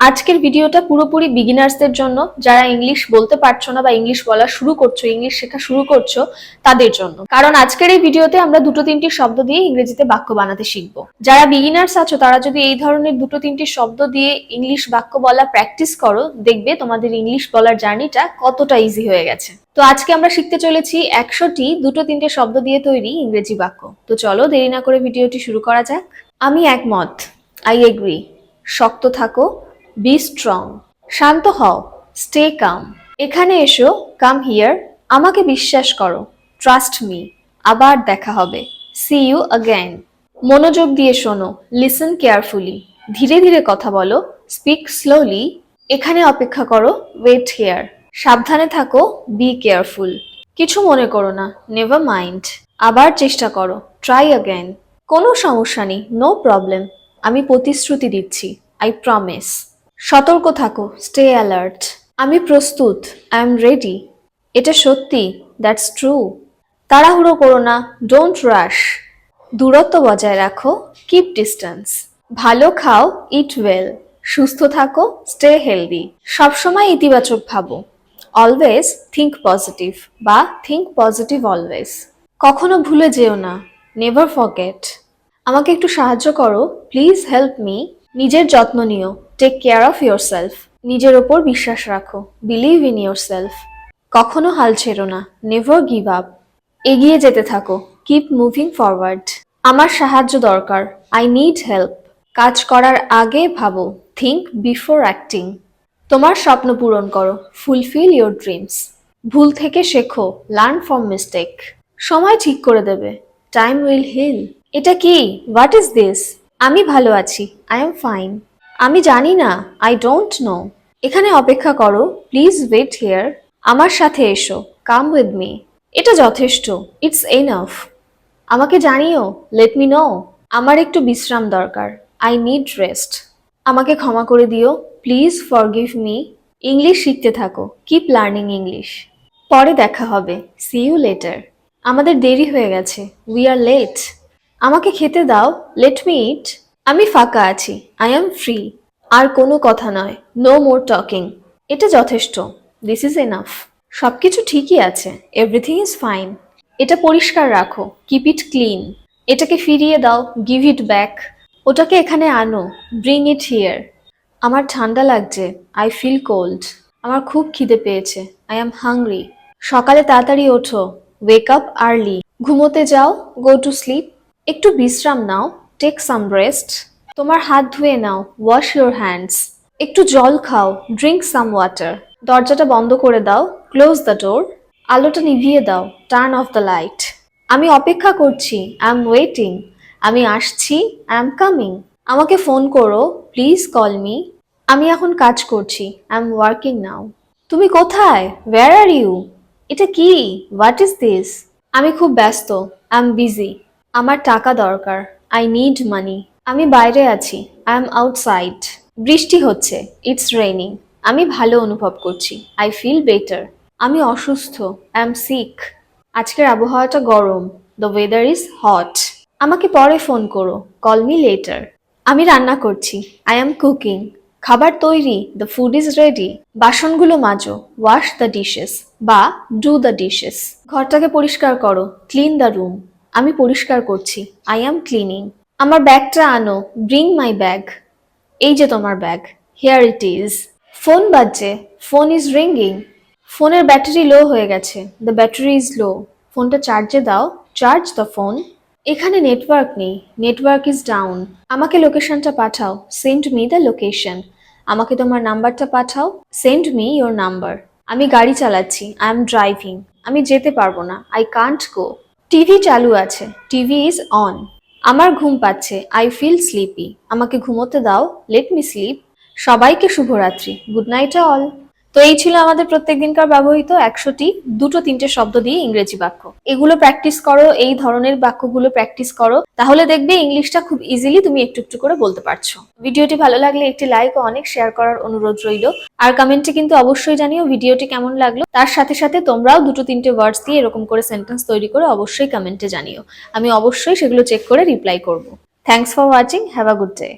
আজকের ভিডিওটা পুরোপুরি বিগিনার্সদের জন্য, যারা ইংলিশ বলতে পারছো না বা ইংলিশ বলা শুরু করছো, ইংলিশ শেখা শুরু করছো তাদের জন্য। কারণ আজকের এই ভিডিওতে আমরা দুটো তিনটি শব্দ দিয়ে ইংরেজিতে বাক্য বানাতে শিখবো। যারা বিগিনার্স আছো তারা যদি এই ধরনের দুটো তিনটি শব্দ দিয়ে ইংলিশ বাক্য বলা প্র্যাকটিস করো, দেখবে তোমাদের ইংলিশ বলার জার্নিটা কতটা ইজি হয়ে গেছে। তো আজকে আমরা শিখতে চলেছি 100টি দুটো তিনটে শব্দ দিয়ে তৈরি ইংরেজি বাক্য। তো চলো দেরি না করে ভিডিওটি শুরু করা যাক। আমি একমত, আই এগ্রি। শক্ত থাকো, বি স্ট্রং। শান্ত হও, স্টে কাম। এখানে এসো, কাম হিয়ার। আমাকে বিশ্বাস করো, ট্রাস্ট মি। আবার দেখা হবে, সি ইউ অ্যাগেন। মনোযোগ দিয়ে শোনো, লিসেন কেয়ারফুলি। ধীরে ধীরে কথা বলো, স্পিক স্লোলি। এখানে অপেক্ষা করো, ওয়েট হিয়ার। সাবধানে থাকো, বি কেয়ারফুল। কিছু মনে করো না, নেভার মাইন্ড। আবার চেষ্টা করো, ট্রাই অ্যাগেন। কোনো সমস্যা নেই, নো প্রবলেম। আমি প্রতিশ্রুতি দিচ্ছি, আই প্রমিস। সতর্ক থাকো, স্টে অ্যালার্ট। আমি প্রস্তুত, আই এম রেডি। এটা সত্যি, দ্যাটস ট্রু। তাড়াহুড়ো করো না, ডোন্ট রাশ। দূরত্ব বজায় রাখো, কিপ ডিস্টেন্স। ভালো খাও, ইট ওয়েল। সুস্থ থাকো, স্টে হেলদি। সবসময় ইতিবাচক ভাবো, অলওয়েজ থিঙ্ক পজিটিভ বা থিঙ্ক পজিটিভ অলওয়েজ। কখনো ভুলে যেও না, নেভার ফরগেট। আমাকে একটু সাহায্য করো, প্লিজ হেল্প মি। নিজের যত্ন নিও, টেক কেয়ার অফ ইয়োরসেলফ। নিজের ওপর বিশ্বাস রাখো, বিলিভ ইন ইয়োরসেলফ। কখনো হাল ছেড়ো না, নেভার গিভ আপ। এগিয়ে যেতে থাকো, কিপ মুভিং ফরওয়ার্ড। আমার সাহায্য দরকার, আই নিড হেল্প। কাজ করার আগে ভাবো, থিঙ্ক বিফোর অ্যাক্টিং। তোমার স্বপ্ন পূরণ করো, ফুলফিল ইয়োর ড্রিমস। ভুল থেকে শেখো, লার্ন ফ্রম মিস্টেক। সময় ঠিক করে দেবে, টাইম উইল হিল। এটা কি, হোয়াট ইজ দিস? আমি ভালো আছি, আই এম ফাইন। আমি জানি না, আই ডোন্ট নো। এখানে অপেক্ষা করো, প্লিজ ওয়েট হিয়ার। আমার সাথে এসো, কাম উইথ মি। এটা যথেষ্ট, ইটস এনাফ। আমাকে জানিও, লেট মি নো। আমার একটু বিশ্রাম দরকার, আই নিড রেস্ট। আমাকে ক্ষমা করে দিও, প্লিজ ফরগিভ মি। ইংলিশ শিখতে থাকো, কিপ লার্নিং ইংলিশ। পরে দেখা হবে, সি ইউ লেটার। আমাদের দেরি হয়ে গেছে, উই আর লেট। আমাকে খেতে দাও, লেট মি ইট। আমি ফাঁকা আছি, আই এম ফ্রি। আর কোনো কথা নয়, নো মোর টকিং। এটা যথেষ্ট, দিস ইজ এনাফ। সবকিছু ঠিকই আছে, এভরিথিং ইজ ফাইন। এটা পরিষ্কার রাখো, কিপ ইট ক্লিন। এটাকে ফিরিয়ে দাও, গিভ ইট ব্যাক। ওটাকে এখানে আনো, ব্রিং ইট হিয়ার। আমার ঠান্ডা লাগছে, আই ফিল কোল্ড। আমার খুব খিদে পেয়েছে, আই এম হাংরি। সকালে তাড়াতাড়ি ওঠো, ওয়েক আপ আর্লি। ঘুমোতে যাও, গো টু স্লিপ। একটু বিশ্রাম নাও, টেক সাম রেস্ট। তোমার হাত ধুয়ে নাও, ওয়াশ ইউর হ্যান্ডস। একটু জল খাও, ড্রিঙ্ক সাম ওয়াটার। দরজাটা বন্ধ করে দাও, ক্লোজ দ্য ডোর। আলোটা নিভিয়ে দাও, টার্ন অফ দ্য লাইট। আমি অপেক্ষা করছি, আই এম ওয়েটিং। আমি আসছি, আই এম কামিং। আমাকে ফোন করো, প্লিজ কল মি। আমি এখন কাজ করছি, আই এম ওয়ার্কিং নাও। তুমি কোথায়, ওয়্যার আর ইউ? এটা কি, হোয়াট ইজ দিস? আমি খুব ব্যস্ত, আই এম বিজি। আমার টাকা দরকার, আই নিড মানি। আমি বাইরে আছি, আই এম আউটসাইড। বৃষ্টি হচ্ছে, ইটস রেইনিং। আমি ভালো অনুভব করছি, আই ফিল বেটার। আমি অসুস্থ, আই এম সিক। আজকের আবহাওয়াটা গরম, দ্য ওয়েদার ইজ হট। আমাকে পরে ফোন করো, কল মি লেটার। আমি রান্না করছি, আই এম কুকিং। খাবার তৈরি, দ্য ফুড ইজ রেডি। বাসনগুলো মাজো, ওয়াশ দ্য ডিশেস বা ডু দ্য ডিশেস। ঘরটাকে পরিষ্কার করো, ক্লিন দ্য রুম। আমি পরিষ্কার করছি, আই অ্যাম ক্লিনিং। আমার ব্যাগটা আনো, ব্রিং মাই ব্যাগ। এই যে তোমার bag, here it is. Phone বাজছে, ফোন ইজ রিঙ্গিং। ফোনের ব্যাটারি লো হয়ে গেছে, দ্য ব্যাটারি ইজ লো। ফোনটা চার্জে দাও, চার্জ দ্য ফোন। এখানে নেটওয়ার্ক নেই, নেটওয়ার্ক ইজ ডাউন। আমাকে লোকেশনটা পাঠাও, সেন্ড মি দ্য লোকেশন। আমাকে তোমার নাম্বারটা পাঠাও, সেন্ড মি ইয়োর নাম্বার। আমি গাড়ি চালাচ্ছি, আই এম ড্রাইভিং। আমি যেতে পারবো না, আই কান্ট গো। টিভি চালু আছে, টিভি ইজ অন। আমার ঘুম পাচ্ছে, আই ফিল স্লিপি। আমাকে ঘুমোতে দাও, লেট মি স্লিপ। সবাইকে শুভরাত্রি, গুড নাইট অল। তো এই ছিল আমাদের প্রত্যেক দিনকার ব্যবহৃত 100টি দুটো তিনটে শব্দ দিয়ে ইংরেজি বাক্য। এগুলো প্র্যাকটিস করো, এই ধরনের বাক্যগুলো প্র্যাকটিস করো, তাহলে দেখবে ইংলিশটা খুব ইজিলি তুমি একটু একটু করে বলতে পারছো। ভিডিওটি ভালো লাগলে একটি লাইক ও অনেক শেয়ার করার অনুরোধ রইল। আর কমেন্টে কিন্তু অবশ্যই জানিও ভিডিওটি কেমন লাগলো। তার সাথে সাথে তোমরাও দুটো তিনটে ওয়ার্ডস দিয়ে এরকম করে সেন্টেন্স তৈরি করে অবশ্যই কমেন্টে জানিও। আমি অবশ্যই সেগুলো চেক করে রিপ্লাই করব। Thanks for watching, have a good day.